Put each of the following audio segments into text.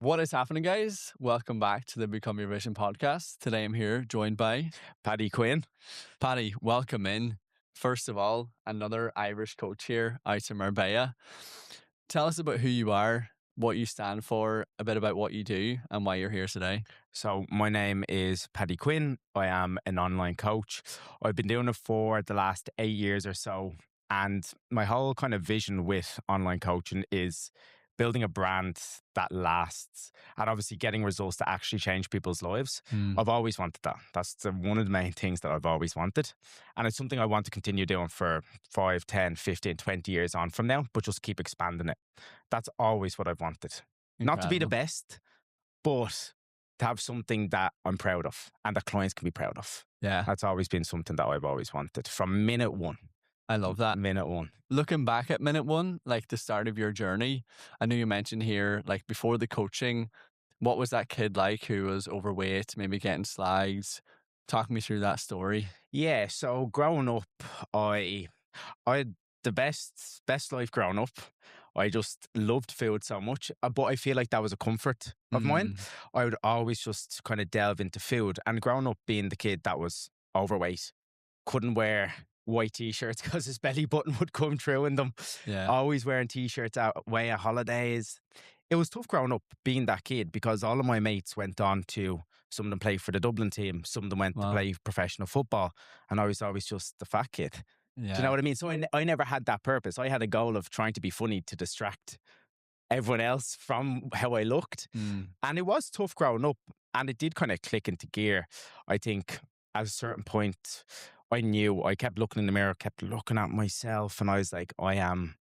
What is happening, guys? Welcome back to the Become Your Vision podcast. Today I'm here joined by Paddy Quinn. Paddy. Welcome in. First of all, another Irish coach here out in Marbella. Tell us about who you are, what you stand for, a bit about what you do, and why you're here today. So my name is Paddy Quinn. I am an online coach. I've been doing it for the last 8 years or so. And my whole kind of vision with online coaching is building a brand that lasts and obviously getting results that actually change people's lives. I've always wanted that. That's one of the main things that I've always wanted. And it's something I want to continue doing for 5, 10, 15, 20 years on from now, but just keep expanding it. That's always what I've wanted. Not to be the Incredible. best, but to have something that I'm proud of and that clients can be proud of. Yeah, That's always been something that I've always wanted from minute one. I love that. Minute one. Looking back at minute one, like the start of your journey, I know you mentioned here, like before the coaching, what was that kid like who was overweight, maybe getting slags? Talk me through that story. Yeah, so growing up, I had the best life growing up. I just loved food so much, but I feel like that was a comfort of mine. I would always just kind of delve into food. And growing up being the kid that was overweight, couldn't wear white t-shirts because his belly button would come through in them. Yeah. Always wearing t-shirts out away at holidays. It was tough growing up being that kid because all of my mates went on to, some of them played for the Dublin team, some of them went to Wow. play professional football, and I was always just the fat kid. Yeah. Do you know what I mean? So I never had that purpose. I had a goal of trying to be funny to distract everyone else from how I looked. And it was tough growing up, and it did kind of click into gear. I think at a certain point, I kept looking in the mirror, kept looking at myself, and I was like, I'm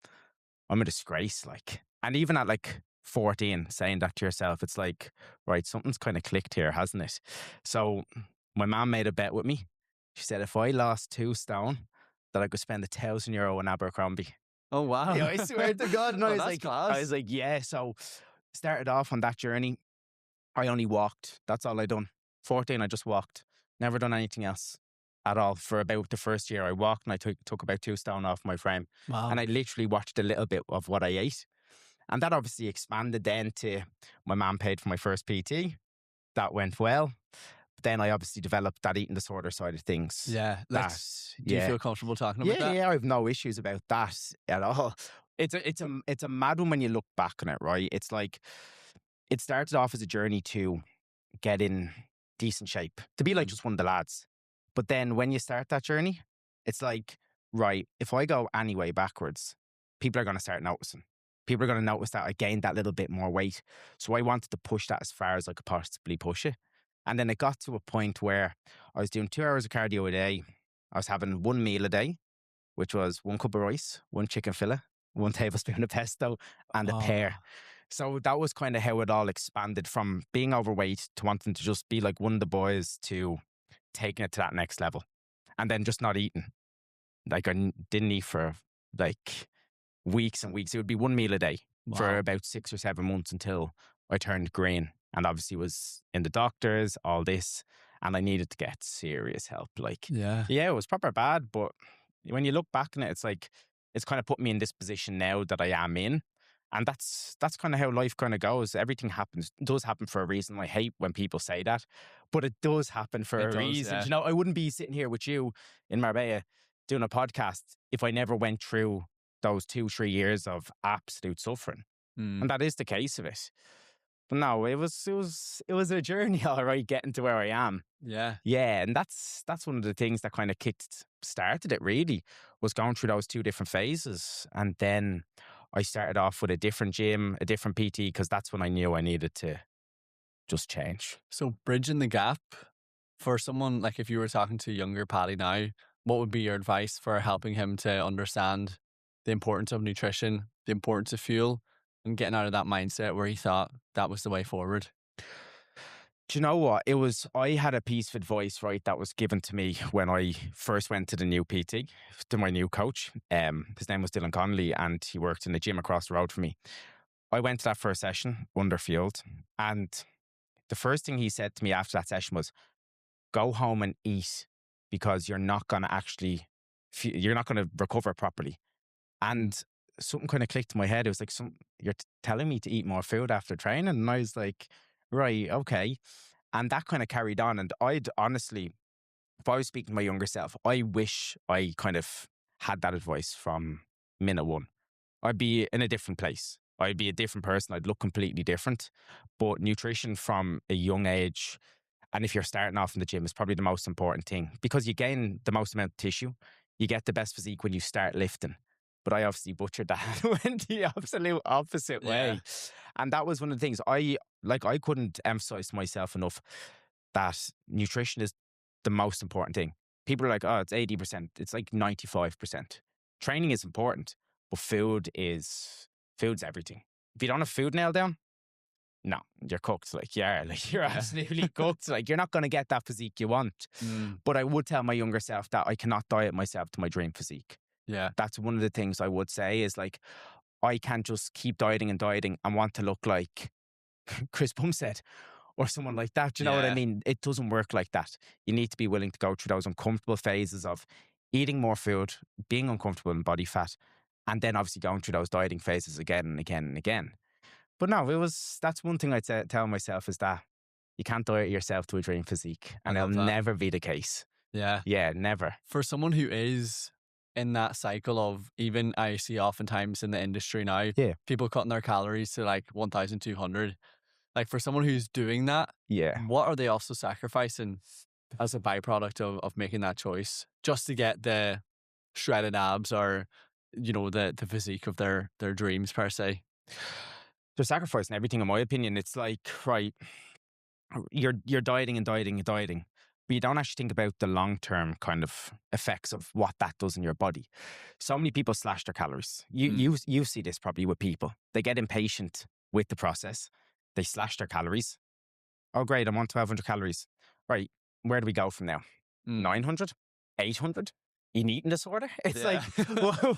a disgrace. Like, and even at like 14, saying that to yourself, it's like, right, something's kind of clicked here, hasn't it? So my mom made a bet with me. She said if I lost 2 stone, that I could spend €1,000 in Abercrombie. Oh, wow. Yeah, I swear to God. And Oh, I was that's like, class. yeah. So started off on that journey. I only walked. That's all I done. 14, I just walked. Never done anything else at all. For about the first year, I walked and I took about 2 stone off my frame. Wow. And I literally watched a little bit of what I ate. And that obviously expanded then to my mom paid for my first PT. That went well. But then I obviously developed that eating disorder side of things. Yeah. Like, do you feel comfortable talking about that? Yeah, I have no issues about that at all. It's a mad one when you look back on it, right? It's like it started off as a journey to get in decent shape, to be like just one of the lads. But then when you start that journey, it's like, right, if I go any way backwards, people are going to start noticing. People are going to notice that I gained that little bit more weight. So I wanted to push that as far as I could possibly push it. And then it got to a point where I was doing 2 hours of cardio a day. I was having 1 meal a day, which was 1 cup of rice, 1 chicken fillet, 1 tablespoon of pesto, and a pear. So that was kind of how it all expanded from being overweight to wanting to just be like one of the boys to taking it to that next level. And then just not eating. Like I didn't eat for like weeks and weeks. It would be 1 meal a day for about 6 or 7 months until I turned green. And obviously was in the doctors, all this. And I needed to get serious help. Like, Yeah. it was proper bad. But when you look back on it, it's like, it's kind of put me in this position now that I am in. And that's kind of how life kind of goes. Everything does happen for a reason. I hate when people say that, but it does happen for a reason. Yeah. You know, I wouldn't be sitting here with you in Marbella doing a podcast if I never went through those 2-3 years of absolute suffering. And that is the case of it. But no, it was a journey, all right, getting to where I am. Yeah. Yeah, and that's one of the things that kind of started it really, was going through those 2 different phases. And then I started off with a different gym, a different PT, because that's when I knew I needed to just change. So bridging the gap for someone, like if you were talking to younger Paddy now, what would be your advice for helping him to understand the importance of nutrition, the importance of fuel, and getting out of that mindset where he thought that was the way forward? Do you know what? I had a piece of advice, right, that was given to me when I first went to the new PT, to my new coach. His name was Dylan Connolly, and he worked in the gym across the road from me. I went to that first session, underfueled, and the first thing he said to me after that session was, go home and eat, because you're not going to recover properly. And something kind of clicked in my head. It was like, you're telling me to eat more food after training. And I was like, right, okay. And that kind of carried on. And I'd honestly, if I was speaking to my younger self, I wish I kind of had that advice from minute one. I'd be in a different place. I'd be a different person. I'd look completely different. But nutrition from a young age, and if you're starting off in the gym, is probably the most important thing because you gain the most amount of tissue. You get the best physique when you start lifting. But I obviously butchered that and went the absolute opposite way. And that was one of the things I couldn't emphasize to myself enough that nutrition is the most important thing. People are like, oh, it's 80%. It's like 95%. Training is important, but food's everything. If you don't have food nailed down, no, you're cooked. Like, yeah, like you're absolutely cooked. Like, you're not going to get that physique you want. But I would tell my younger self that I cannot diet myself to my dream physique. Yeah. That's one of the things I would say is like, I can't just keep dieting and want to look like Chris Bumstead or someone like that. Do you know what I mean? It doesn't work like that. You need to be willing to go through those uncomfortable phases of eating more food, being uncomfortable in body fat, and then obviously going through those dieting phases again and again and again. But no, that's one thing I'd tell myself is that you can't diet yourself to a dream physique, and it'll never be the case. Yeah. Yeah, never. For someone who is in that cycle of, even I see oftentimes in the industry now, people cutting their calories to like 1,200. Like for someone who's doing that, what are they also sacrificing as a byproduct of making that choice just to get the shredded abs or, you know, the physique of their dreams per se? They're sacrificing everything, in my opinion. It's like, right, you're dieting and dieting and dieting, but you don't actually think about the long-term kind of effects of what that does in your body. So many people slash their calories. You see this probably with people. They get impatient with the process. They slash their calories. Oh, great, I'm on 1,200 calories. Right, where do we go from now? 900? 800? An eating disorder? It's like,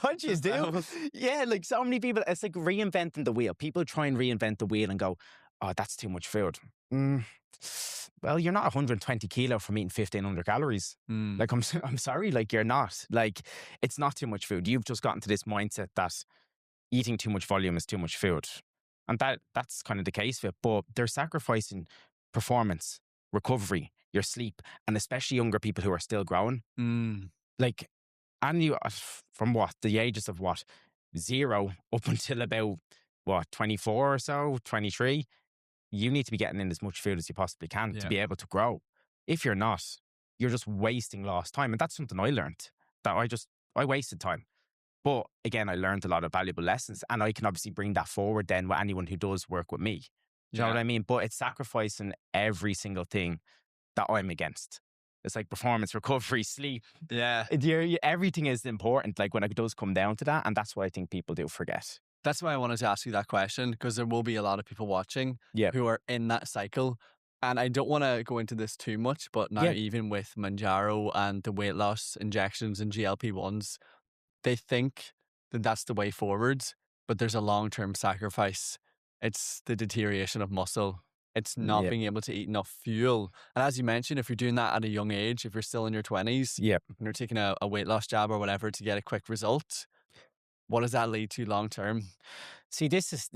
what do you do? Yeah, like so many people, it's like reinventing the wheel. People try and reinvent the wheel and go, oh, that's too much food. Well, you're not 120 kilo from eating 1,500 calories. Like, I'm sorry, like you're not. Like, it's not too much food. You've just gotten to this mindset that eating too much volume is too much food. And that's kind of the case with it. But they're sacrificing performance, recovery, your sleep, and especially younger people who are still growing. Like, and you, from the ages of 0 up until about 24 or so, 23, you need to be getting in as much food as you possibly can to be able to grow. If you're not, you're just wasting lost time. And that's something I learned, that I wasted time. But again, I learned a lot of valuable lessons, and I can obviously bring that forward then with anyone who does work with me. Do you know what I mean? But it's sacrificing every single thing that I'm against. It's like performance, recovery, sleep. Yeah. Everything is important, like when it does come down to that. And that's what I think people do forget. That's why I wanted to ask you that question, because there will be a lot of people watching who are in that cycle. And I don't want to go into this too much, but now even with Manjaro and the weight loss injections and GLP-1s, they think that that's the way forwards, but there's a long-term sacrifice. It's the deterioration of muscle. It's not being able to eat enough fuel. And as you mentioned, if you're doing that at a young age, if you're still in your 20s, and you're taking a weight loss jab or whatever to get a quick result, what does that lead to long-term? See, this is,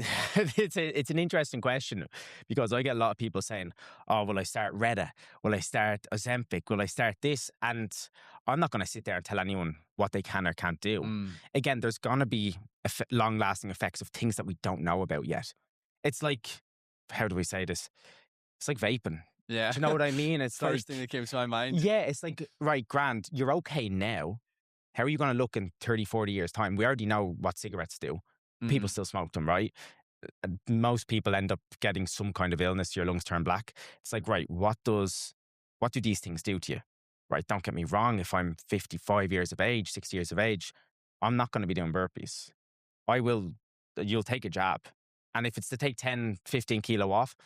it's an interesting question, because I get a lot of people saying, oh, will I start Reda? Will I start Ozempic? Will I start this? And I'm not going to sit there and tell anyone what they can or can't do. Again, there's going to be long-lasting effects of things that we don't know about yet. It's like, how do we say this? It's like vaping. Yeah. Do you know what I mean? It's First thing that came to my mind. Yeah, it's like, right, grand, you're okay now. How are you going to look in 30, 40 years' time? We already know what cigarettes do. People still smoke them, right? Most people end up getting some kind of illness. Your lungs turn black. It's like, right, what do these things do to you? Right, don't get me wrong. If I'm 55 years of age, 60 years of age, I'm not going to be doing burpees. You'll take a jab. And if it's to take 10, 15 kilo off,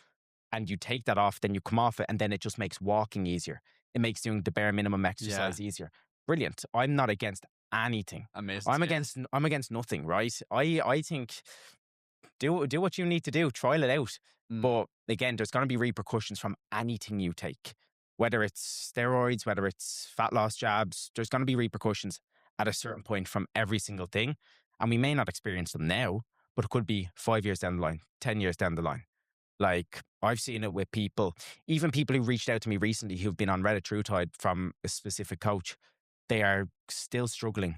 and you take that off, then you come off it, and then it just makes walking easier. It makes doing the bare minimum exercise easier. Brilliant. I'm not against anything. Amazing. I'm against nothing, right? I think do what you need to do, trial it out. But again, there's going to be repercussions from anything you take, whether it's steroids, whether it's fat loss jabs. There's going to be repercussions at a certain point from every single thing. And we may not experience them now, but it could be 5 years down the line, 10 years down the line. Like, I've seen it with people, even people who reached out to me recently who've been on Reddit TrueTide from a specific coach. They are still struggling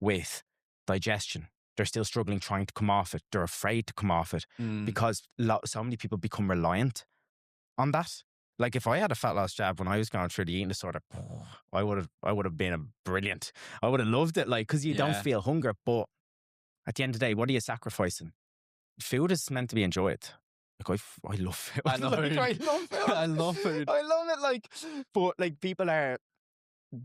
with digestion. They're still struggling trying to come off it. They're afraid to come off it because so many people become reliant on that. Like, if I had a fat loss jab when I was going through the eating disorder, I would have been a brilliant. I would have loved it, like, because you don't feel hunger. But at the end of the day, what are you sacrificing? Food is meant to be enjoyed. Like, I love food. I love food. I love food. I love food. I love it. Like, but like, people are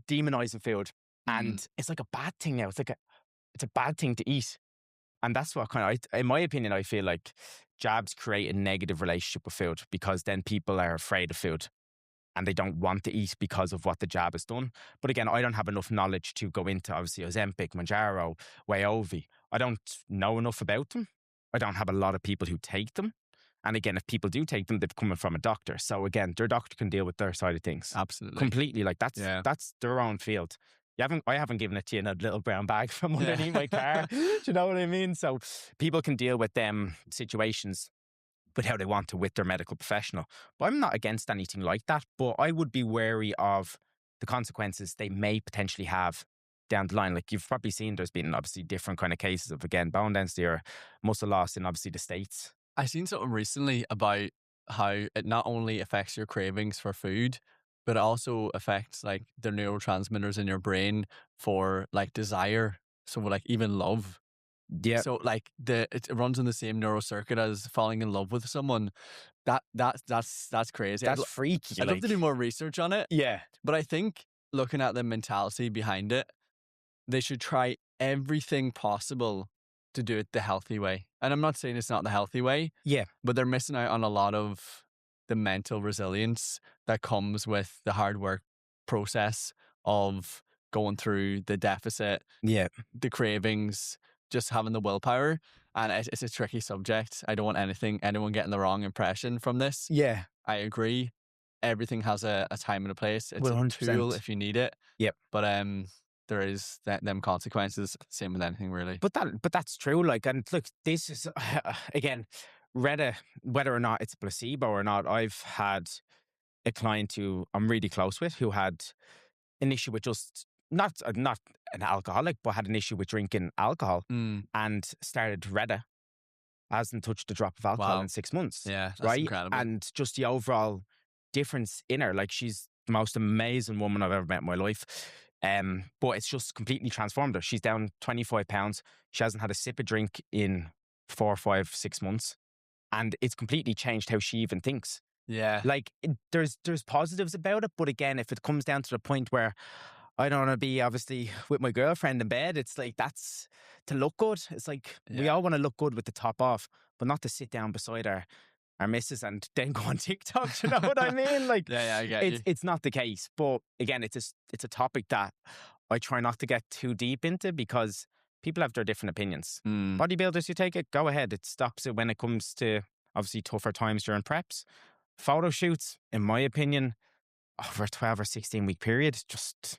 demonizing food, and it's like a bad thing now. It's a bad thing to eat. And that's what kind of, in my opinion, I feel like jabs create a negative relationship with food, because then people are afraid of food and they don't want to eat because of what the jab has done. But again, I don't have enough knowledge to go into, obviously, Ozempic, Mounjaro, Wegovy. I don't know enough about them. I don't have a lot of people who take them. And again, if people do take them, they're coming from a doctor. So again, their doctor can deal with their side of things. Absolutely. Completely. Like, that's their own field. I haven't given it to you in a little brown bag from underneath my car. Do you know what I mean? So people can deal with them situations with how they want to with their medical professional. But I'm not against anything like that. But I would be wary of the consequences they may potentially have down the line. Like, you've probably seen, there's been obviously different kind of cases of, again, bone density or muscle loss in obviously the States. I seen something recently about how it not only affects your cravings for food, but it also affects like the neurotransmitters in your brain for like desire. So like even love. Yeah. So like it runs in the same neural circuit as falling in love with someone. That's crazy. That's freaky. I'd love to do more research on it. Yeah. But I think looking at the mentality behind it, they should try everything possible to do it the healthy way. And I'm not saying it's not the healthy way. Yeah. But they're missing out on a lot of the mental resilience that comes with the hard work process of going through the deficit, the cravings, just having the willpower. And it's a tricky subject. I don't want anyone getting the wrong impression from this. Yeah. I agree. Everything has a time and a place. It's 100%. a tool if you need it. Yep. But there is them consequences. Same with anything, really. But that's true. Like, and look, this is again, whether or not it's a placebo or not. I've had a client who I'm really close with who had an issue with just not an alcoholic, but had an issue with drinking alcohol and started Reda. Hasn't touched a drop of alcohol in 6 months. Yeah, that's right. incredible. And just the overall difference in her, like, she's the most amazing woman I've ever met in my life. But it's just completely transformed her. She's down 25 pounds. She hasn't had a sip of drink in 4, 5, 6 months. And it's completely changed how she even thinks. Yeah. Like, there's positives about it. But again, if it comes down to the point where I don't want to be obviously with my girlfriend in bed, it's like, that's to look good. It's like, we all want to look good with the top off, but not to sit down beside our missus and then go on TikTok. You know what I mean? Like, I get you. It's not the case. But again, it's a topic that I try not to get too deep into, because people have their different opinions. Bodybuilders, you take it, go ahead. It stops it when it comes to obviously tougher times during preps. Photo shoots, in my opinion, over a 12 or 16 week period, just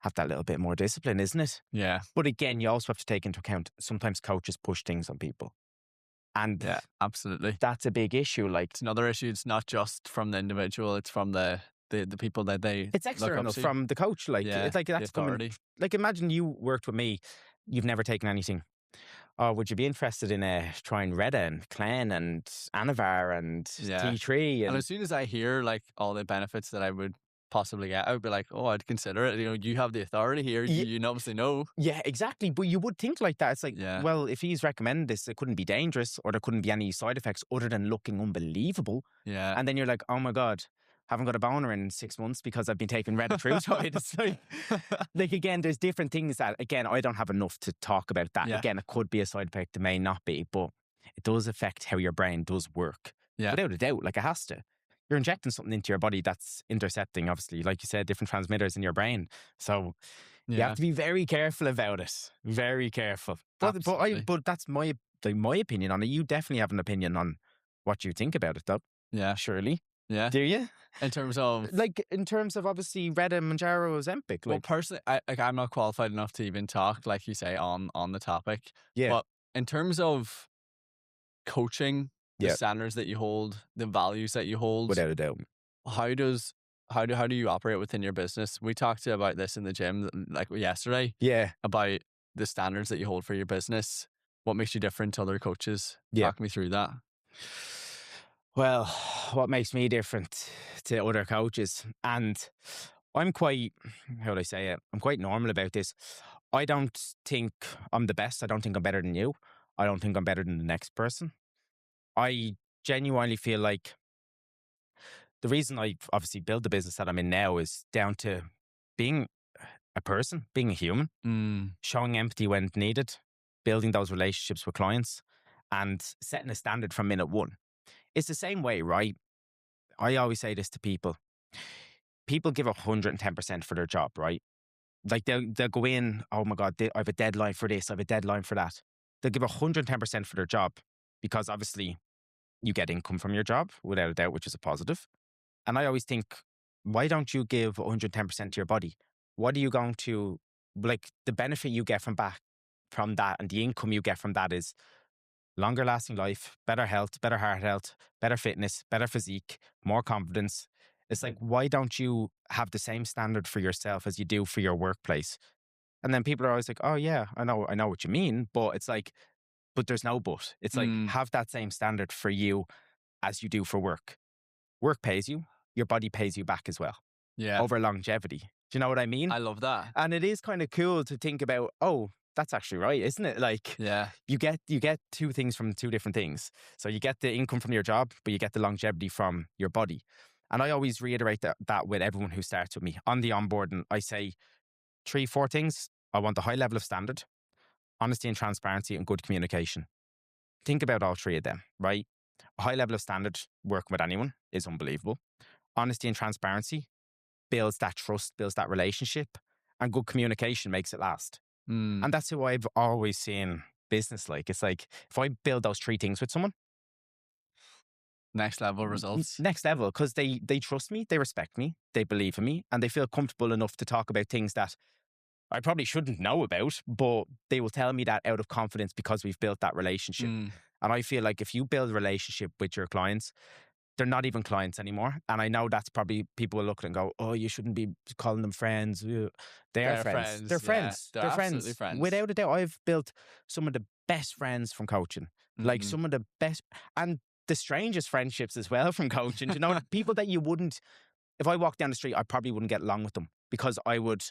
have that little bit more discipline, isn't it? Yeah. But again, you also have to take into account sometimes coaches push things on people. And yeah, absolutely. That's a big issue. Like, it's another issue. It's not just from the individual, it's from the people that they it's external from the coach. Like, it's like, that's coming. Like, imagine you worked with me, you've never taken anything. Oh, would you be interested in trying Reda and Clen and Anavar and T3? And as soon as I hear like all the benefits that I would possibly get, I would be like, oh, I'd consider it. You know, you have the authority here. You obviously know. Yeah, exactly. But you would think like that. It's like, well, if he's recommended this, it couldn't be dangerous, or there couldn't be any side effects other than looking unbelievable. Yeah. And then you're like, oh my God, haven't got a boner in 6 months because I've been taking Reda TrueTide. It's like, again, there's different things that, again, I don't have enough to talk about that. Yeah. Again, it could be a side effect, it may not be, but it does affect how your brain does work. Yeah. Without a doubt, like, it has to. You're injecting something into your body that's intercepting, obviously, like you said, different transmitters in your brain. So you have to be very careful about it. Very careful. But that's my opinion on it. You definitely have an opinion on what you think about it, though. Yeah. Surely. Yeah. Do you? In terms of, Like, in terms of obviously Reda, Manjaro, Ozempic. well, Like, personally, I'm not qualified enough to even talk, like you say, on the topic. yeah, But in terms of coaching, the yeah, standards that you hold, the values that you hold, without a doubt. how does how do you operate within your business? We talked about this in the gym, like yesterday, Yeah, about the standards that you hold for your business. What makes you different to other coaches? yeah. Talk me through that. Well, what makes me different to other coaches? And I'm quite, how would I say it? I'm quite normal about this. I don't think I'm the best. I don't think I'm better than you. I don't think I'm better than the next person. I genuinely feel like the reason I obviously built the business that I'm in now is down to being a person, being a human, showing empathy when needed, building those relationships with clients, and setting a standard from minute one. It's the same way, right? I always say this to people. People give 110% for their job, right? Like they'll go in, oh my God, I have a deadline for this, I have a deadline for that. They'll give 110% for their job because obviously you get income from your job, without a doubt, which is a positive. And I always think, why don't you give 110% to your body? What are you going to, like, the benefit you get from that and the income you get from that is longer lasting life, better health, better heart health, better fitness, better physique, more confidence. It's like, why don't you have the same standard for yourself as you do for your workplace? And then people are always like, oh yeah, I know what you mean. But it's like, but there's no but. It's like, have that same standard for you as you do for work. Work pays you, your body pays you back as well. Yeah. Over longevity. Do you know what I mean? I love that. And it is kind of cool to think about, oh, that's actually right, isn't it? Like, Yeah. you get two things from two different things. So you get the income from your job, but you get the longevity from your body. And I always reiterate that with everyone who starts with me. On the onboarding, I say 3-4 things. I want a high level of standard, honesty and transparency, and good communication. Think about all three of them, right? A high level of standard, working with anyone, is unbelievable. Honesty and transparency builds that trust, builds that relationship, and good communication makes it last. And that's who I've always seen business like. It's like, if I build those three things with someone, next level results. next level, because they trust me, they respect me, they believe in me, and they feel comfortable enough to talk about things that I probably shouldn't know about, but they will tell me that out of confidence because we've built that relationship. And I feel like if you build a relationship with your clients, they're not even clients anymore. And I know that's probably, people will look and go, oh, you shouldn't be calling them friends. They're friends. They're friends. Yeah, They're absolutely friends. Without a doubt, I've built some of the best friends from coaching. Like some of the best and the strangest friendships as well from coaching. You know, people that you wouldn't, if I walked down the street, I probably wouldn't get along with them because I would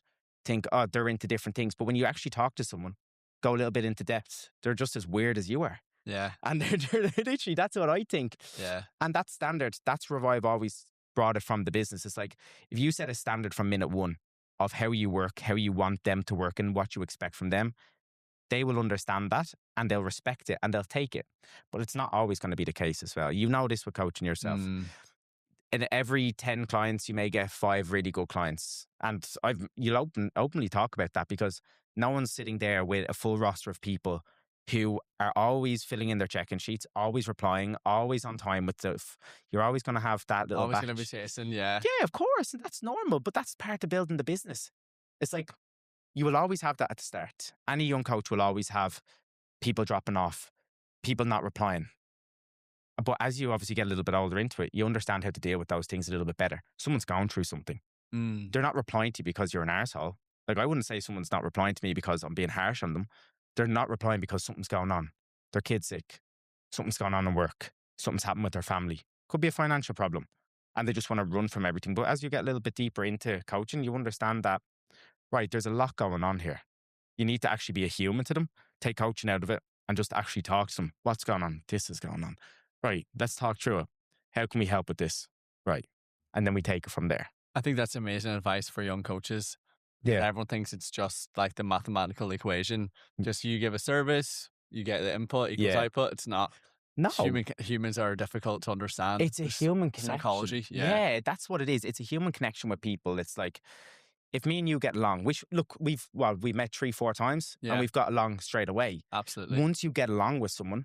think, oh, they're into different things. But when you actually talk to someone, go a little bit into depth, they're just as weird as you are. Yeah. And they're literally, that's what I think. Yeah. And that standard, that's where I've always brought it from the business. It's like, if you set a standard from minute one of how you work, how you want them to work and what you expect from them, they will understand that and they'll respect it and they'll take it. But it's not always going to be the case as well. You know this with coaching yourself. In every 10 clients, you may get 5 really good clients. And you'll openly talk about that because no one's sitting there with a full roster of people who are always filling in their check-in sheets, always replying, always on time with stuff. You're always going to have that little always batch. going to be chasing, yeah. Yeah, of course. And that's normal, but that's part of building the business. It's like, you will always have that at the start. Any young coach will always have people dropping off, people not replying. But as you obviously get a little bit older into it, you understand how to deal with those things a little bit better. Someone's going through something. They're not replying to you because you're an arsehole. Like, I wouldn't say someone's not replying to me because I'm being harsh on them. They're not replying because something's going on. Their kid's sick. Something's going on in work. Something's happened with their family. Could be a financial problem. And they just want to run from everything. But as you get a little bit deeper into coaching, you understand that, right, there's a lot going on here. You need to actually be a human to them, take coaching out of it, and just actually talk to them. What's going on? This is going on. Right, let's talk through it. How can we help with this? Right. And then we take it from there. I think that's amazing advice for young coaches. Yeah. Everyone thinks it's just like the mathematical equation. Just you give a service, you get the input equals output. It's not. No. Humans are difficult to understand. It's a human connection. Psychology. Yeah, that's what it is. It's a human connection with people. It's like, if me and you get along, which, look, we met 3-4 times and we've got along straight away. Absolutely. Once you get along with someone,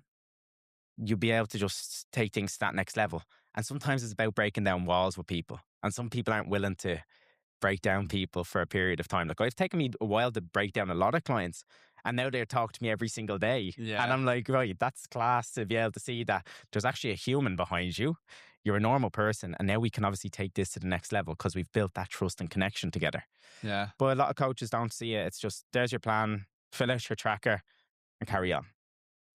you'll be able to just take things to that next level. And sometimes it's about breaking down walls with people. And some people aren't willing to break down people for a period of time. Like, it's taken me a while to break down a lot of clients, and now they talk to me every single day. Yeah. And I'm like, right, that's class to be able to see that there's actually a human behind you. You're a normal person. And now we can obviously take this to the next level because we've built that trust and connection together. Yeah. But a lot of coaches don't see it. It's just, there's your plan, fill out your tracker and carry on.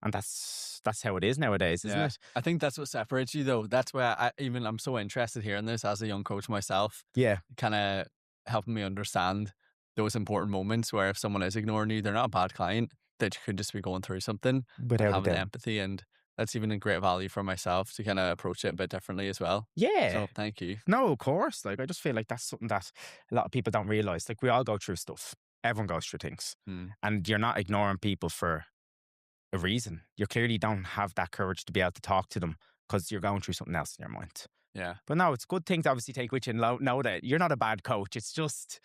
And that's how it is nowadays, isn't it? I think that's what separates you, though. That's why I'm so interested here in this as a young coach myself. Yeah. Kind of helping me understand those important moments where if someone is ignoring you, they're not a bad client. That you could just be going through something and Without a having doubt. empathy, and that's even a great value for myself to kind of approach it a bit differently as well. Yeah. So thank you. No, of course. Like, I just feel like that's something that a lot of people don't realize. Like, we all go through stuff. Everyone goes through things. And you're not ignoring people for a reason. You clearly don't have that courage to be able to talk to them because you're going through something else in your mind. Yeah. But no, it's a good thing to obviously take with you and know that you're not a bad coach. It's just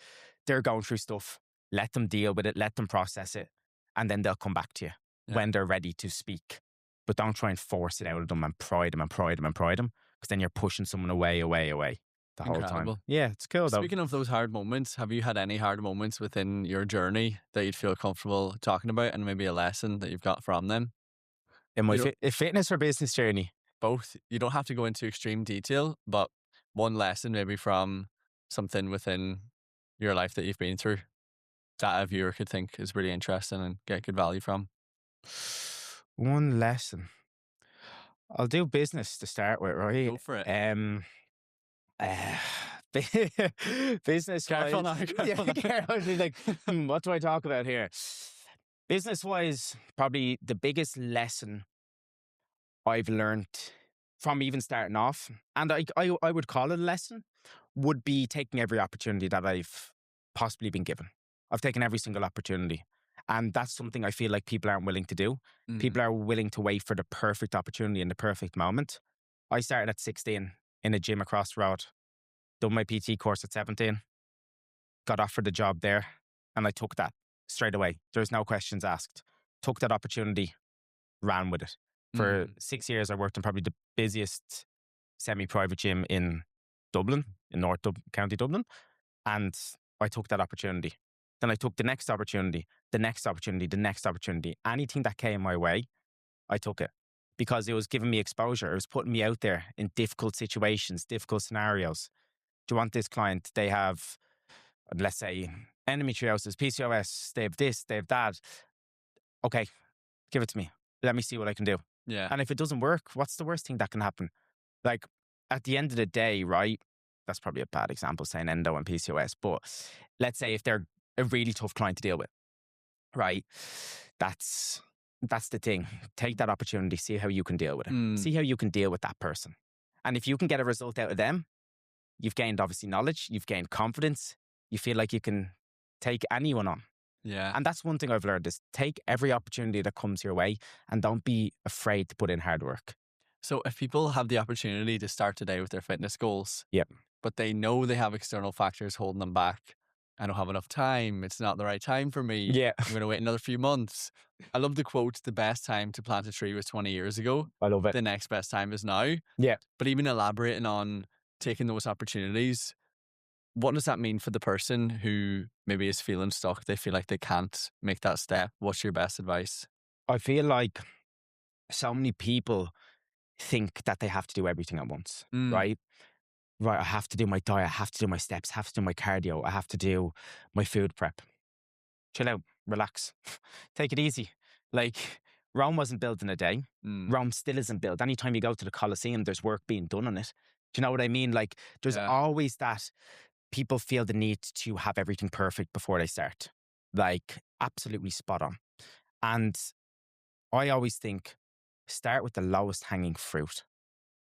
they're going through stuff. Let them deal with it. Let them process it. And then they'll come back to you when they're ready to speak. But don't try and force it out of them and pry them because then you're pushing someone away the whole time. Yeah, it's cool though. Speaking of those hard moments, have you had any hard moments within your journey that you'd feel comfortable talking about, and maybe a lesson that you've got from them? In my fitness or business journey? Both. You don't have to go into extreme detail, but one lesson maybe from something within your life that you've been through that a viewer could think is really interesting and get good value from. One lesson. I'll do business to start with, right? Go for it. Business Careful now. Like, what do I talk about here? Business wise, probably the biggest lesson I've learned from even starting off, and I would call it a lesson, would be taking every opportunity that I've possibly been given. I've taken every single opportunity. And that's something I feel like people aren't willing to do. People are willing to wait for the perfect opportunity in the perfect moment. I started at 16 in a gym across the road, done my PT course at 17, got offered a job there, and I took that straight away. There's no questions asked. Took that opportunity, ran with it. For 6 years, I worked in probably the busiest semi-private gym in Dublin, in North County Dublin, and I took that opportunity. Then I took the next opportunity, the next opportunity, the next opportunity. Anything that came my way, I took it because it was giving me exposure. It was putting me out there in difficult situations, difficult scenarios. Do you want this client? They have, let's say, endometriosis, PCOS, they have this, they have that. Okay, give it to me. Let me see what I can do. Yeah. And if it doesn't work, what's the worst thing that can happen? Like, at the end of the day, right? That's probably a bad example saying endo and PCOS, but let's say if they're a really tough client to deal with, right? That's the thing. Take that opportunity, see how you can deal with it. See how you can deal with that person. And if you can get a result out of them, you've gained obviously knowledge, you've gained confidence, you feel like you can take anyone on. Yeah. And that's one thing I've learned is take every opportunity that comes your way and don't be afraid to put in hard work. So if people have the opportunity to start today with their fitness goals, but they know they have external factors holding them back, I don't have enough time, it's not the right time for me, I'm going to wait another few months. I love the quote, the best time to plant a tree was 20 years ago. I love it. The next best time is now. Yeah. But even elaborating on taking those opportunities, what does that mean for the person who maybe is feeling stuck? They feel like they can't make that step. What's your best advice? I feel like so many people think that they have to do everything at once, right? Right, I have to do my diet, I have to do my steps, I have to do my cardio, I have to do my food prep. Chill out, relax, take it easy. Like, Rome wasn't built in a day. Rome still isn't built. Anytime you go to the Colosseum, there's work being done on it. Do you know what I mean? Like, there's always that people feel the need to have everything perfect before they start. Like, absolutely spot on. And I always think, start with the lowest hanging fruit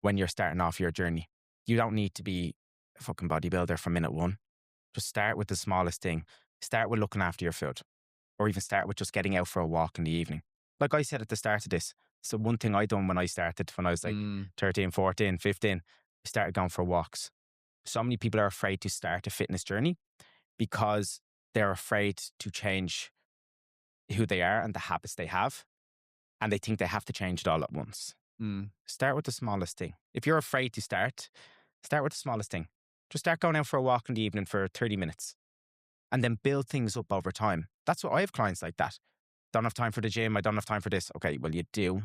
when you're starting off your journey. You don't need to be a fucking bodybuilder from minute one. Just start with the smallest thing. Start with looking after your food, or even start with just getting out for a walk in the evening. Like I said at the start of this, so one thing I done when I started, when I was like 13, 14, 15, I started going for walks. So many people are afraid to start a fitness journey because they're afraid to change who they are and the habits they have. And they think they have to change it all at once. Start with the smallest thing. If you're afraid to start with the smallest thing. Just start going out for a walk in the evening for 30 minutes and then build things up over time. That's what I have clients like that. Don't have time for the gym. I don't have time for this. Okay, well, you do,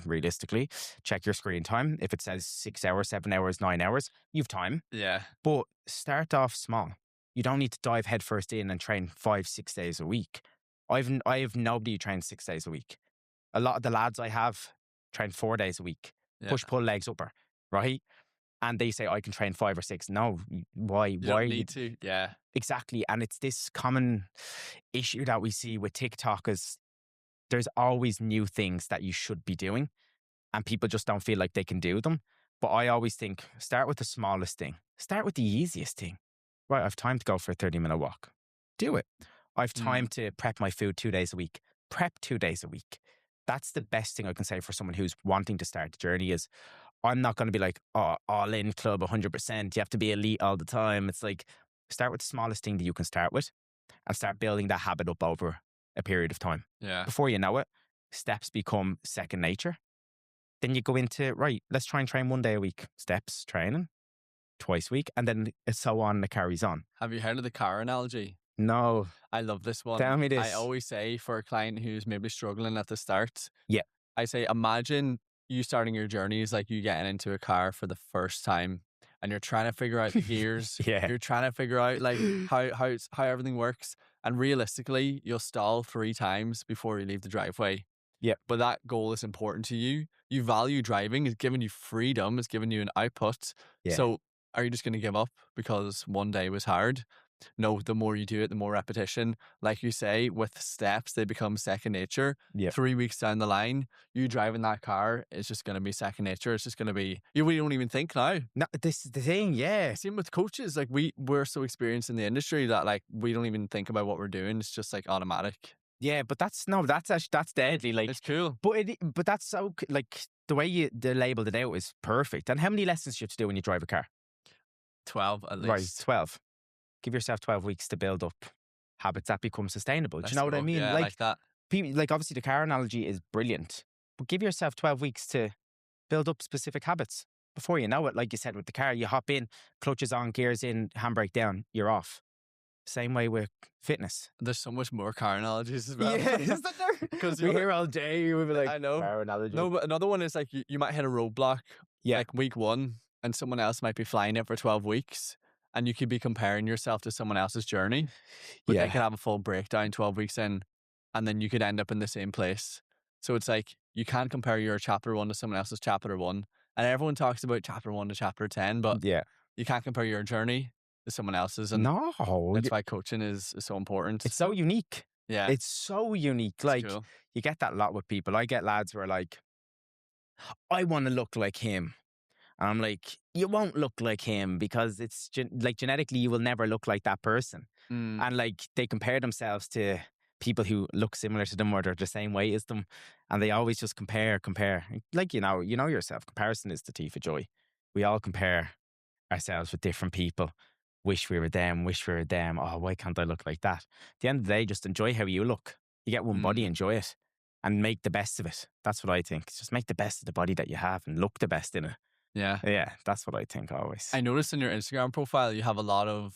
realistically. Check your screen time. If it says 6 hours, 7 hours, 9 hours, you've time. Yeah. But start off small. You don't need to dive headfirst in and train 5-6 days a week. I have nobody who trains 6 days a week. A lot of the lads I have train 4 days a week. Yeah. Push, pull, legs, upper, right? And they say, I can train 5 or 6. No, why? You why don't are need to. Yeah. Exactly. And it's this common issue that we see with TikTok is there's always new things that you should be doing and people just don't feel like they can do them. But I always think, start with the smallest thing. Start with the easiest thing. Right, I have time to go for a 30-minute walk. Do it. I have time to prep my food 2 days a week. Prep 2 days a week. That's the best thing I can say for someone who's wanting to start the journey is I'm not going to be like, oh, all in club 100%. You have to be elite all the time. It's like, start with the smallest thing that you can start with and start building that habit up over a period of time. Yeah. Before you know it, steps become second nature. Then you go into, right, let's try and train 1 day a week. Steps, training, twice a week. And then it's so on and it carries on. Have you heard of the car analogy? No. I love this one. Tell me this. I always say for a client who's maybe struggling at the start, Yeah. I say, imagine you starting your journey is like you getting into a car for the first time and you're trying to figure out the gears. Yeah. You're trying to figure out like how everything works. And realistically, you'll stall 3 times before you leave the driveway. Yeah. But that goal is important to you. You value driving. It's giving you freedom. It's giving you an output. Yeah. So are you just going to give up because one day was hard? No, the more you do it, the more repetition. Like you say, with steps, they become second nature. Yeah. 3 weeks down the line, you driving that car, it's just going to be second nature. It's just going to be, we don't even think now. No, this is the thing, yeah. Same with coaches. Like we're so experienced in the industry that like we don't even think about what we're doing. It's just like automatic. Yeah, but that's deadly. Like, it's cool. But that's so, like, the way they labeled it out is perfect. And how many lessons do you have to do when you drive a car? 12 at least. Right, 12. Give yourself 12 weeks to build up habits that become sustainable. Do you know what I mean? Yeah, like that. Like obviously the car analogy is brilliant, but give yourself 12 weeks to build up specific habits. Before you know it, like you said with the car, you hop in, clutches on, gears in, handbrake down, you're off. Same way with fitness. There's so much more car analogies as well. Yeah, isn't there? Because we hear all day, we'll be like, I know. Car analogy. No, but another one is like you might hit a roadblock like week 1 and someone else might be flying it for 12 weeks. And you could be comparing yourself to someone else's journey. But they could have a full breakdown 12 weeks in, and then you could end up in the same place. So it's like, you can't compare your chapter 1 to someone else's chapter 1. And everyone talks about chapter 1 to chapter 10, but you can't compare your journey to someone else's. And no. That's why coaching is so important. It's so unique. Yeah. It's so unique. It's like, cool. You get that a lot with people. I get lads who are like, I want to look like him. And I'm like, you won't look like him because it's like genetically you will never look like that person. And like they compare themselves to people who look similar to them or they're the same weight as them. And they always just compare. Like, you know yourself, comparison is the thief of joy. We all compare ourselves with different people. Wish we were them. Oh, why can't I look like that? At the end of the day, just enjoy how you look. You get one body, enjoy it and make the best of it. That's what I think. Just make the best of the body that you have and look the best in it. Yeah, that's what I think always. I noticed in your Instagram profile, you have a lot of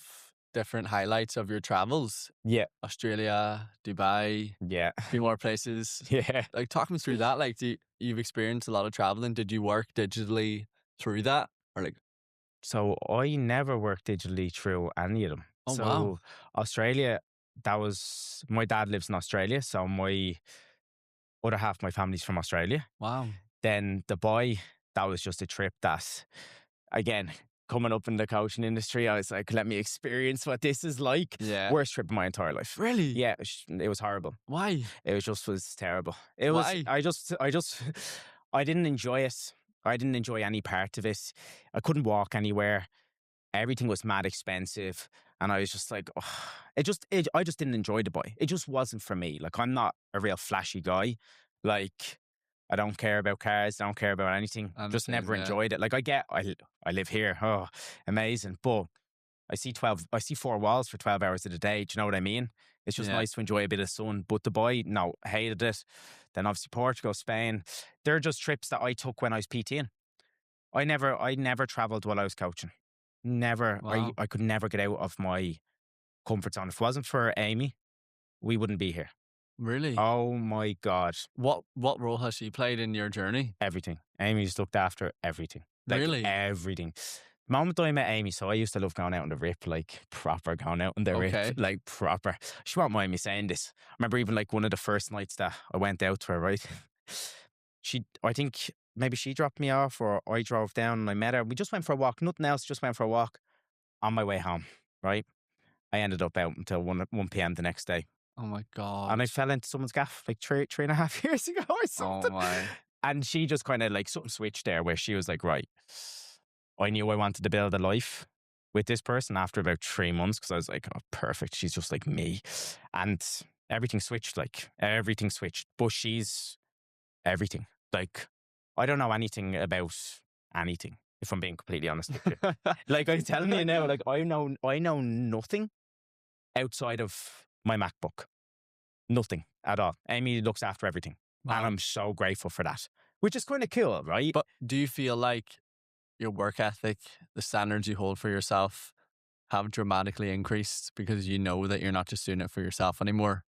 different highlights of your travels. Yeah. Australia, Dubai. Yeah. A few more places. Yeah. Like, talk me through that. Like, you've experienced a lot of traveling. Did you work digitally through that? Or like? So I never worked digitally through any of them. Oh, so wow. Australia, my dad lives in Australia. So my other half of my family's from Australia. Wow. Then Dubai, that was just a trip that, again, coming up in the coaching industry, I was like, let me experience what this is like. Yeah. Worst trip of my entire life. Really? Yeah, it was horrible. Why? It was terrible. Why? I didn't enjoy it. I didn't enjoy any part of it. I couldn't walk anywhere. Everything was mad expensive. And I was just like, oh, I just didn't enjoy Dubai. It just wasn't for me. Like, I'm not a real flashy guy. Like, I don't care about cars. I don't care about anything. Just never enjoyed it. Like, I live here. Oh, amazing. But I see 4 walls for 12 hours of the day. Do you know what I mean? It's just nice to enjoy a bit of sun. But Dubai, no, hated it. Then obviously Portugal, Spain. They're just trips that I took when I was PTing. I never traveled while I was coaching. Never. Wow. I could never get out of my comfort zone. If it wasn't for Amy, we wouldn't be here. Really? Oh my God. What role has she played in your journey? Everything. Amy's looked after everything. Like Really? everything. The moment I met Amy, so I used to love going out on the rip, like proper going out on the Okay. rip, like proper. She won't mind me saying this. I remember even like one of the first nights that I went out to her, right? I think maybe she dropped me off or I drove down and I met her. We just went for a walk, nothing else, just went for a walk on my way home, right? I ended up out until 1 p.m. the next day. Oh my God. And I fell into someone's gaff like 3.5 years ago or something. Oh my. And she just kind of like something switched there where she was like, right, I knew I wanted to build a life with this person after about 3 months because I was like, oh, perfect. She's just like me. And everything switched, But she's everything. Like, I don't know anything about anything, if I'm being completely honest with you. Like I'm telling you now, like I know nothing outside of my MacBook. Nothing at all. Amy looks after everything. Wow. And I'm so grateful for that, which is kind of cool, right? But do you feel like your work ethic, the standards you hold for yourself have dramatically increased because you know that you're not just doing it for yourself anymore?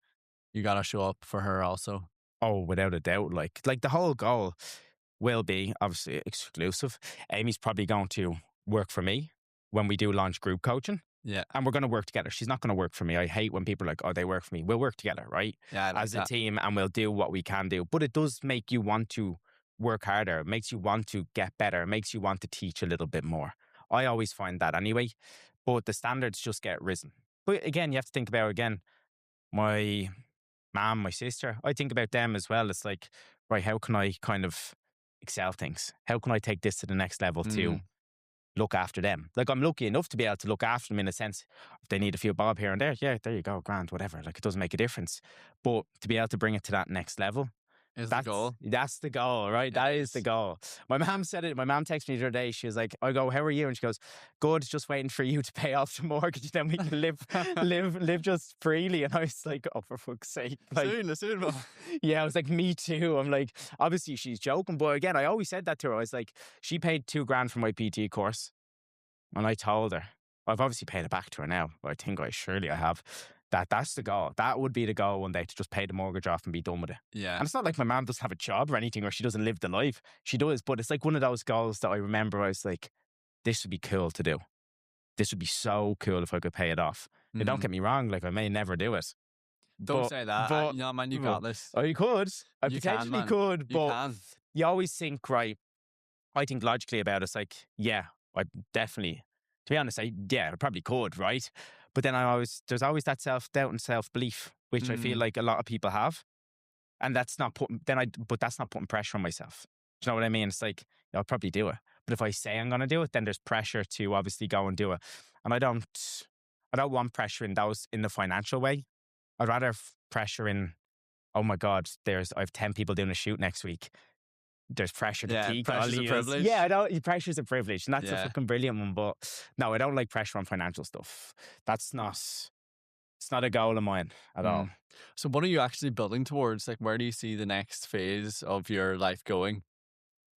You got to show up for her also. Oh, without a doubt. Like the whole goal will be obviously exclusive. Amy's probably going to work for me when we do launch group coaching. Yeah. And we're going to work together. She's not going to work for me. I hate when people are like, oh, they work for me. We'll work together, right? Yeah, I like as a that. team, and we'll do what we can do. But it does make you want to work harder. It makes you want to get better. It makes you want to teach a little bit more. I always find that anyway. But the standards just get risen. But again, you have to think about, again, my mom, my sister. I think about them as well. It's like, right, how can I kind of excel things? How can I take this to the next level to look after them? Like, I'm lucky enough to be able to look after them in a sense. If they need a few bob here and there, yeah, there you go, grand, whatever. Like, it doesn't make a difference. But to be able to bring it to that next level, Is the goal. That's the goal, right? That is the goal. My mom said it. My mom texted me the other day. She was like, I go, how are you? And she goes, good, just waiting for you to pay off the mortgage. Then we can live just freely. And I was like, oh, for fuck's sake. Like, soon, Mom. yeah, I was like, me too. I'm like, obviously she's joking. But again, I always said that to her. I was like, she paid $2,000 for my PT course. And I told her, I've obviously paid it back to her now. But I think I have. That's the goal. That would be the goal one day, to just pay the mortgage off and be done with it. Yeah. And it's not like my mom doesn't have a job or anything, or she doesn't live the life. She does, but it's like one of those goals that I remember. I was like, this would be cool to do. This would be so cool if I could pay it off. Now, don't get me wrong, like I may never do it. Don't say that. But, no, man, you got this. Oh, you could. I You potentially can, man. could, You but can. you always think, right, I think logically about it. It's like, yeah, I definitely, to be honest, I probably could, right? But then there's always that self-doubt and self-belief, which I feel like a lot of people have. And that's not putting pressure on myself. Do you know what I mean? It's like, I'll probably do it. But if I say I'm going to do it, then there's pressure to obviously go and do it. And I don't want pressure in the financial way. I'd rather pressure in, oh my God, I have 10 people doing a shoot next week. There's pressure to peak. Pressure's a privilege. Yeah, pressure's a privilege. And that's a fucking brilliant one. But no, I don't like pressure on financial stuff. It's not a goal of mine at all. So what are you actually building towards? Like, where do you see the next phase of your life going?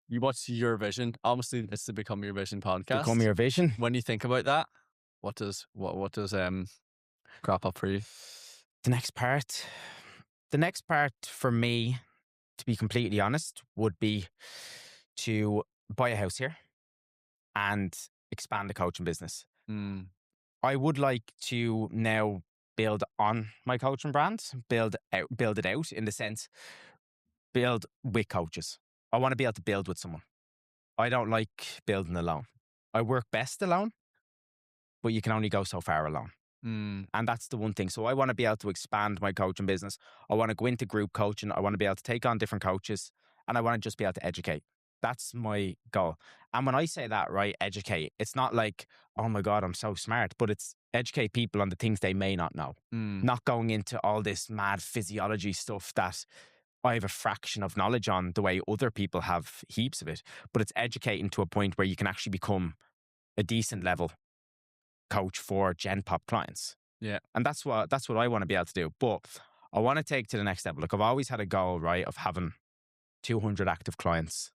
What's your vision? Obviously, it's the Become Your Vision podcast. Become your vision. When you think about that, what does crop up for you? The next part for me, to be completely honest, would be to buy a house here and expand the coaching business. I would like to now build on my coaching brand, build it out in the sense, build with coaches. I want to be able to build with someone. I don't like building alone. I work best alone, but you can only go so far alone. And that's the one thing. So I want to be able to expand my coaching business. I want to go into group coaching. I want to be able to take on different coaches, and I want to just be able to educate. That's my goal. And when I say that, right, educate, it's not like, oh my God, I'm so smart, but it's educate people on the things they may not know. Not going into all this mad physiology stuff that I have a fraction of knowledge on, the way other people have heaps of it. But it's educating to a point where you can actually become a decent level coach for Gen Pop clients. Yeah. And that's what I want to be able to do. But I want to take to the next level. Like I've always had a goal, right, of having 200 active clients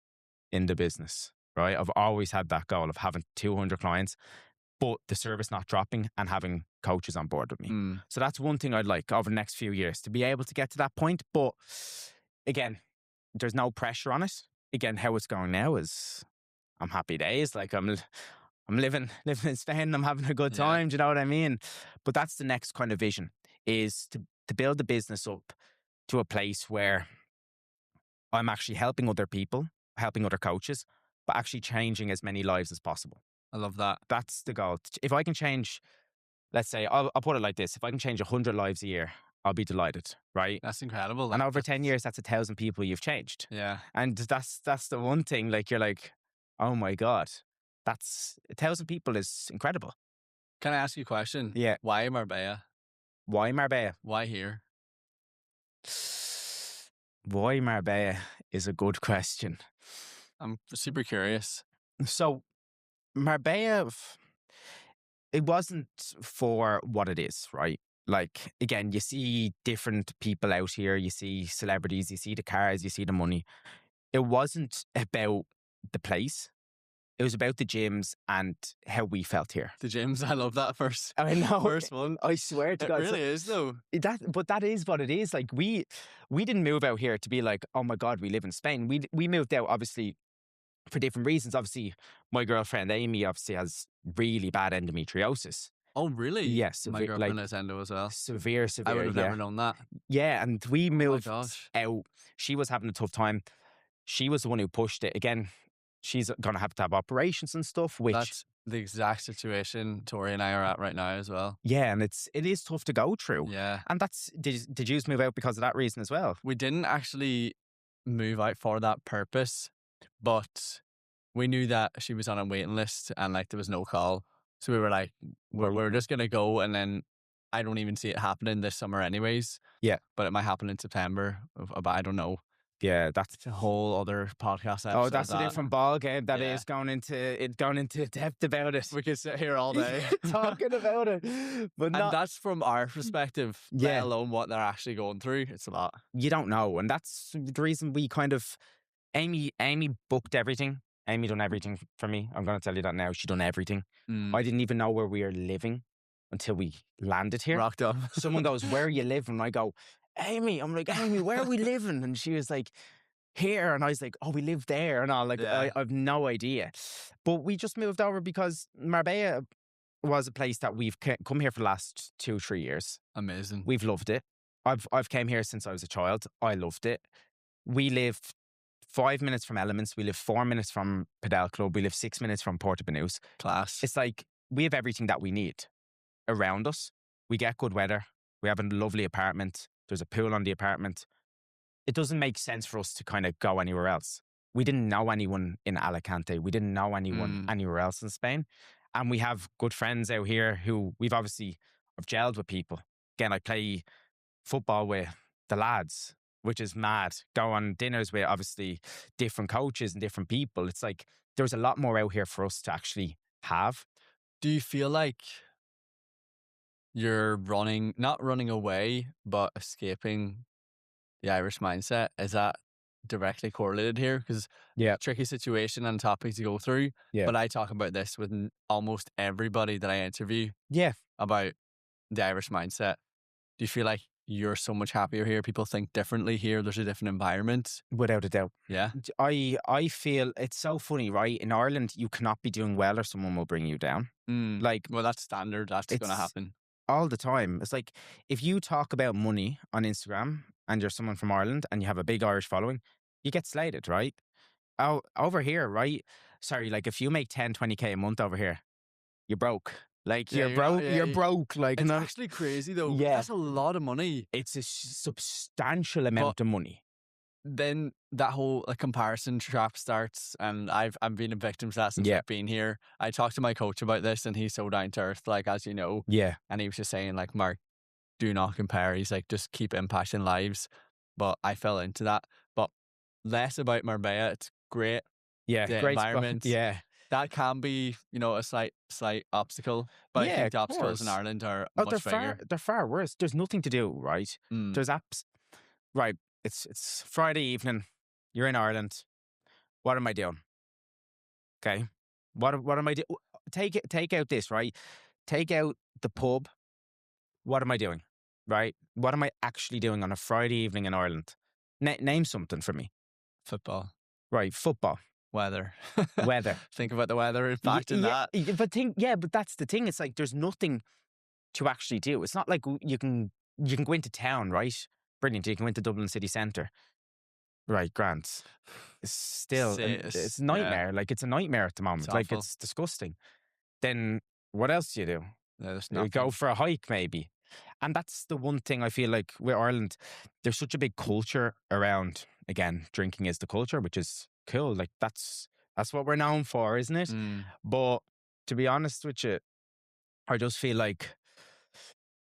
in the business, right? I've always had that goal of having 200 clients, but the service not dropping and having coaches on board with me. So that's one thing I'd like over the next few years to be able to get to that point. But again, there's no pressure on it. Again, how it's going now is I'm happy days. Like I'm living in Spain. I'm having a good time. Do you know what I mean? But that's the next kind of vision, is to build the business up to a place where I'm actually helping other people, helping other coaches, but actually changing as many lives as possible. I love that. That's the goal. If I can change, let's say, I'll put it like this: if I can change 100 lives a year, I'll be delighted, right? That's incredible. And over 10 years, that's 1,000 people you've changed. Yeah. And that's the one thing. Like you're like, oh my god, that's 1,000 people is incredible. Can I ask you a question? Yeah. Why Marbella? Why Marbella? Why here? Why Marbella is a good question. I'm super curious. So Marbella, it wasn't for what it is, right? Like, again, you see different people out here, you see celebrities, you see the cars, you see the money. It wasn't about the place. It was about the gyms and how we felt here. The gyms, I love that first. I know. First one. I swear to It God. really is though. But that is what it is. Like we didn't move out here to be like, oh my God, we live in Spain. We moved out obviously for different reasons. Obviously, my girlfriend Amy obviously has really bad endometriosis. Oh, really? Yes. My girlfriend has endo as well. Severe. I would have never known that. Yeah, and we moved gosh. out. She was having a tough time. She was the one who pushed it. Again, she's going to have operations and stuff, which... That's the exact situation Tori and I are at right now as well. Yeah, and it is tough to go through. Yeah. And did you move out because of that reason as well? We didn't actually move out for that purpose, but we knew that she was on a waiting list and like there was no call. So we were like, we're just going to go, and then I don't even see it happening this summer anyways. Yeah. But it might happen in September, but I don't know. Yeah, that's a whole other podcast episode. Oh, that's a different ball game. That is going into depth about it. We could sit here all day talking about it, but and that's from our perspective. Yeah. Let alone what they're actually going through. It's a lot. You don't know, and that's the reason we kind of Amy booked everything. Amy done everything for me. I'm going to tell you that now. She done everything. I didn't even know where we were living until we landed here. Rocked up. Someone goes, "Where are you living?" And I go, "Amy." I'm like, "Amy, where are we living?" And she was like, "Here." And I was like, "Oh, we live there." And all like, I have no idea. But we just moved over because Marbella was a place that we've come here for the last 2-3 years. Amazing. We've loved it. I've came here since I was a child. I loved it. We live 5 minutes from Elements. We live 4 minutes from Padel Club. We live 6 minutes from Portobello's. Class. It's like we have everything that we need around us. We get good weather. We have a lovely apartment. There's a pool on the apartment. It doesn't make sense for us to kind of go anywhere else. We didn't know anyone in Alicante. We didn't know anyone anywhere else in Spain. And we have good friends out here who we've obviously gelled with people. Again, I play football with the lads, which is mad. Go on dinners with obviously different coaches and different people. It's like there's a lot more out here for us to actually have. Do you feel like you're not running away, but escaping the Irish mindset? Is that directly correlated here? Because tricky situation and topics to go through. Yeah. But I talk about this with almost everybody that I interview. Yeah. About the Irish mindset. Do you feel like you're so much happier here? People think differently here. There's a different environment. Without a doubt. Yeah. I feel it's so funny, right? In Ireland, you cannot be doing well or someone will bring you down. Like, well, that's standard. That's going to happen. All the time. It's like if you talk about money on Instagram and you're someone from Ireland and you have a big Irish following, you get slated, right? Oh, over here, right? Sorry, like if you make 10, 20K a month over here, you're broke. Like you're broke. You're broke. Like it's actually crazy though. Yeah, that's a lot of money. It's a substantial amount of money. Then that whole comparison trap starts, and I've been a victim to that since I've been here. I talked to my coach about this, and he's so down to earth, like as you know. Yeah, and he was just saying like, Mark, do not compare. He's like, just keep impacting lives. But I fell into that. But less about Marbella. It's great. Yeah, the great environment. Yeah. That can be, a slight obstacle, but I Yeah, think of the obstacles in course. Ireland are Oh, much bigger. they're far worse. There's nothing to do, right? Mm, There's apps. Right. It's Friday evening. You're in Ireland. What am I doing? Okay. What am I doing? Take out this, right? Take out the pub. What am I doing? Right? What am I actually doing on a Friday evening in Ireland? Name something for me. football, Right. Football. weather. Weather. Think about the weather impacting Yeah, that. but that's the thing. It's like there's nothing to actually do. It's not like you can go into town, right? Brilliant. You can go into Dublin city centre. Right, Grant. It's still it's a Yeah, nightmare. Like it's a nightmare at the it's moment. Like awful. it's disgusting. Then what else do you do? Yeah, there's You go nothing. for a hike, maybe. And that's the one thing I feel like with Ireland, there's such a big culture around. Again, drinking is the culture, which is cool. Like that's what we're known for, isn't it? Mm, But to be honest with you, I just feel like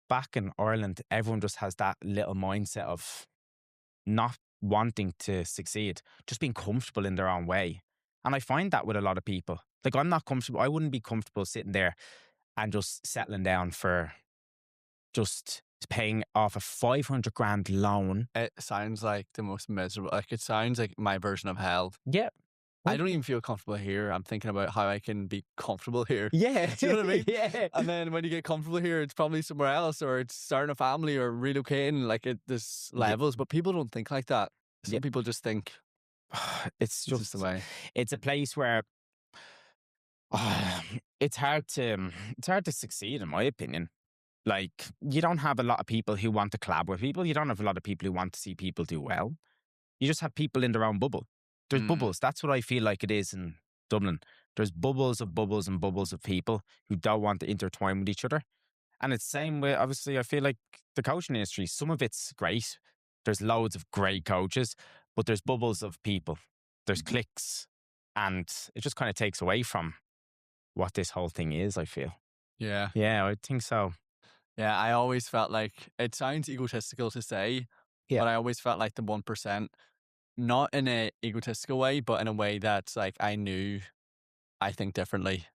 back in Ireland, everyone just has that little mindset of not wanting to succeed, just being comfortable in their own way. And I find that with a lot of people. Like I'm not comfortable. I wouldn't be comfortable sitting there and just settling down for just paying off a 500 grand loan. it sounds like the most miserable. Like it sounds like my version of hell. Yeah. I don't even feel comfortable here. I'm thinking about how I can be comfortable here. Yeah. Do you know what I mean? Yeah. And then when you get comfortable here, it's probably somewhere else, or it's starting a family, or relocating. Like there's levels, but people don't think like that. Some Yeah. people just think It's it's just the way. it's a place where it's hard to succeed, in my opinion. Like you don't have a lot of people who want to collab with people. You don't have a lot of people who want to see people do well. You just have people in their own bubble. There's Mm. bubbles. That's what I feel like it is in Dublin. There's bubbles of bubbles and bubbles of people who don't want to intertwine with each other. And it's the same with, obviously, I feel like the coaching industry, some of it's great. There's loads of great coaches, but there's bubbles of people. There's cliques. And it just kind of takes away from what this whole thing is, I feel. Yeah. Yeah, I think so. Yeah. I always felt like it sounds egotistical to say, Yeah. but I always felt like the 1%, not in a egotistical way, but in a way that's like I knew I think differently.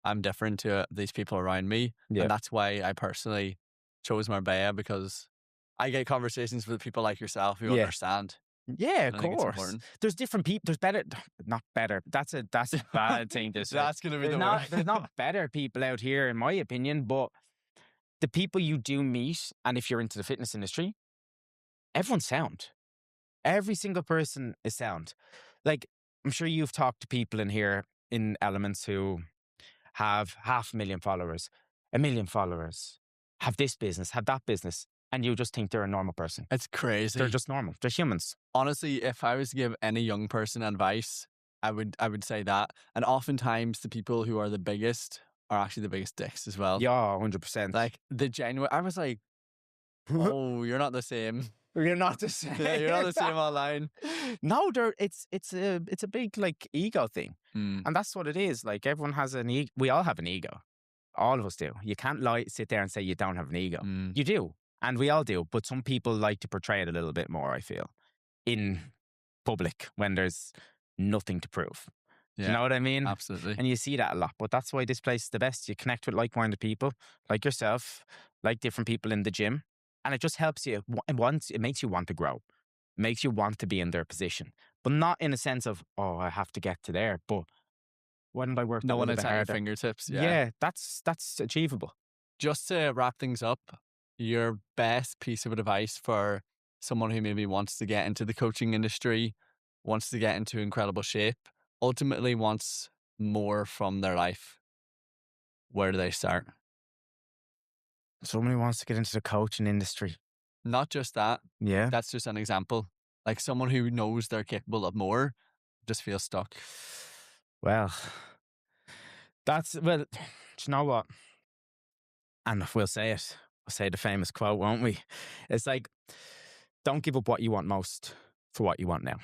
I'm different to these people around me. Yeah. And that's why I personally chose Marbella, because I get conversations with people like yourself who Yeah. understand. Yeah, of I think it's course. important. There's different people. There's better, not better. That's a bad thing to say. That's going to be the There's word. there's not better people out here, in my opinion, but the people you do meet, and if you're into the fitness industry, everyone's sound. Every single person is sound. Like, I'm sure you've talked to people in here in Elements who have 500,000 followers, 1 million followers, have this business, have that business, and you just think they're a normal person. It's crazy. They're just normal. They're humans. Honestly, if I was to give any young person advice, I would say that. And oftentimes the people who are the biggest are actually the biggest dicks as well. Yeah, 100%. Like the genuine, I was like, oh, you're not the same. You're not the same. Yeah, you're not the same online. No, it's a big like ego thing, Mm. and that's what it is. Like everyone has an ego. We all have an ego. All of us do. You can't sit there and say you don't have an ego. Mm. You do, and we all do. But some people like to portray it a little bit more, I feel, in public when there's nothing to prove. Yeah, Do you know what I mean? absolutely. And you see that a lot. But that's why this place is the best. You connect with like-minded people, like yourself, like different people in the gym. And it just helps you. It makes you want to grow. Makes you want to be in their position. But not in a sense of, oh, I have to get to there. But why don't I work No a one little is bit at your harder? fingertips. Yeah, that's achievable. Just to wrap things up, your best piece of advice for someone who maybe wants to get into the coaching industry, wants to get into incredible shape, ultimately wants more from their life. Where do they start? Somebody wants to get into the coaching industry. Not just that. Yeah. That's just an example. Like someone who knows they're capable of more just feels stuck. Well, do you know what? And we'll say it. We'll say the famous quote, won't we? It's like, don't give up what you want most for what you want now.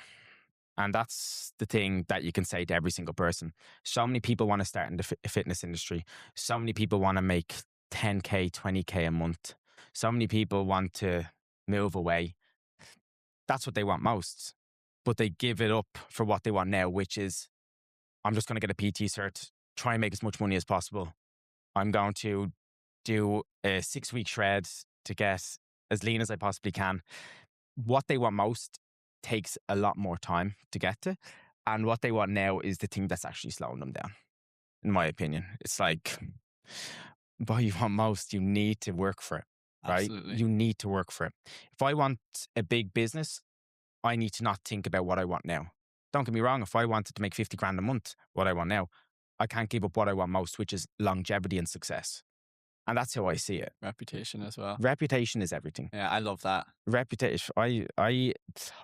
And that's the thing that you can say to every single person. So many people want to start in the fitness industry. So many people want to make 10K, 20K a month. So many people want to move away. That's what they want most. But they give it up for what they want now, which is I'm just going to get a PT cert, try and make as much money as possible. I'm going to do a 6-week shred to get as lean as I possibly can. What they want most takes a lot more time to get to. And what they want now is the thing that's actually slowing them down, in my opinion. It's like, what you want most, you need to work for it, right? Absolutely. You need to work for it. If I want a big business, I need to not think about what I want now. Don't get me wrong, if I wanted to make 50 grand a month, what I want now, I can't give up what I want most, which is longevity and success. And that's how I see it. Reputation as well. Reputation is everything. Yeah, I love that. Reputation. I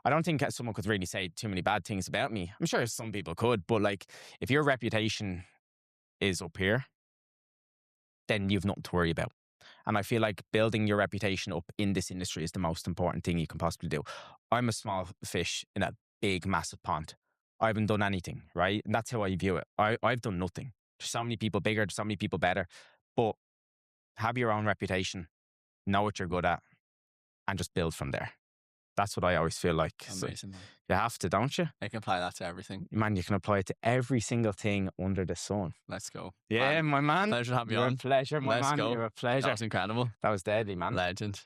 don't think someone could really say too many bad things about me. I'm sure some people could, but like, if your reputation is up here, then you've nothing to worry about. And I feel like building your reputation up in this industry is the most important thing you can possibly do. I'm a small fish in a big, massive pond. I haven't done anything, right? And that's how I view it. I've done nothing. There's so many people bigger, there's so many people better. But have your own reputation, know what you're good at, and just build from there. That's what I always feel like. Amazing. So you have to, don't you? I can apply that to everything. Man, you can apply it to every single thing under the sun. Let's go. Yeah, Man, my man. pleasure to have you You're on. a pleasure, my Let's man. go. You're a pleasure. That was incredible. That was deadly, man. Legend.